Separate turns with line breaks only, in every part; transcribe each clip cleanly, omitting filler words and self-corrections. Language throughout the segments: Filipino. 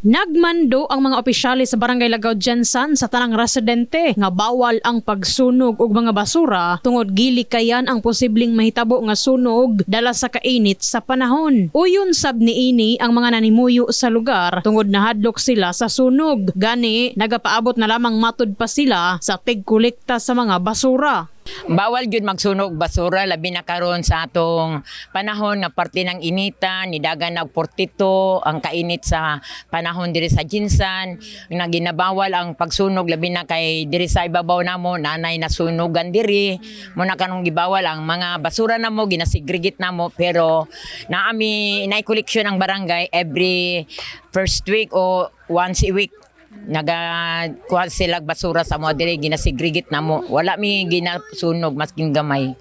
Nagmando ang mga opisyales sa Barangay Lagaw Jansan sa tanang residente nga bawal ang pagsunog og mga basura tungod gilikayan ang posibleng mahitabo nga sunog dala sa kainit sa panahon. Uyon sab niini ang mga nanimuyo sa lugar tungod nahadlok sila sa sunog. Gani nagapaabot na lamang matud pa sila sa tigkolekta sa mga basura.
Bawal gyud magsunog basura labi na karon sa atong panahon nga parte ng inita ni dagan nag 42 ang kainit sa panahon diri sa Jinsan nga ginabawal ang pagsunog labi na kay diri sa ibabaw namo nanay nasunugan diri mo na kanong gibawal ang mga basura namo ginasegregate namo pero naami inay-collection ang barangay every first week o once a week. Nagakuha sila basura sa mga diri ginasegregate namo wala mi ginasunog masking gamay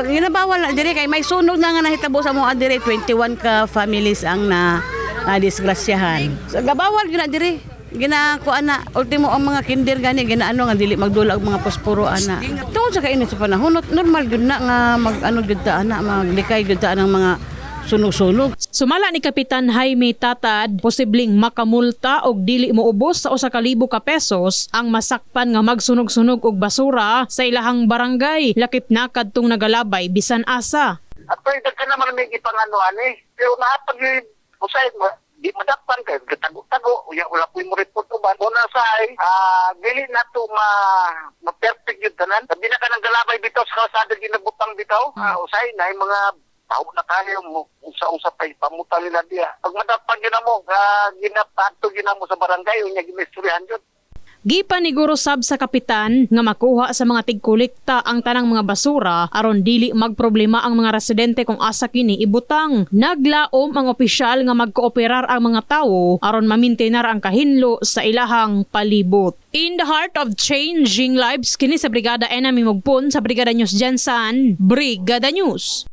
ginabawal na diri kay may sunog na nga nahitabo sa mga diri 21 ka families ang na disgrasyahan so gabawal gyud na diri ginakuha na ultimo ang mga kinder gani ginaano nga dili magdula og mga posporo ana tungod sa kainit sa panahon normal gyud na nga mag-ano gyud ta ana maglikay gyud ta ang mga sunog-sunog.
Sumala ni Kapitan Jaime Tatad, posibleng makamulta og dili moubos sa 1,000 ka pesos ang masakpan nga magsunog-sunog og basura sa ilahang barangay. Lakip na kadtong nagalabay bisan asa.
At pwede ka naman may ipanganuan pero napag usay di madapan kay gatago-tago wala po mo report uban una sa dili na to ma-perfect yun tanan sabi na ka ng galabay bitaw sa kalsada ginabutang bitaw usay na yung mga tao na tayo mo usa-usa pa pamuta nila diya. Pag madapan yun mo, ginapato yun mo sa barangay, unya ginistoryahan yun.
Gipaniguro sab sa kapitan nga makuha sa mga tigkolekta ang tanang mga basura aron dili magproblema ang mga residente kung asa kini ibutang. Naglaom ang opisyal nga magkooperar ang mga tawo aron mamintenar ang kahinlo sa ilahang palibot. In the heart of changing lives kini sa Brigada Enemy Mugpon sa Brigada News Jansan, Brigada News.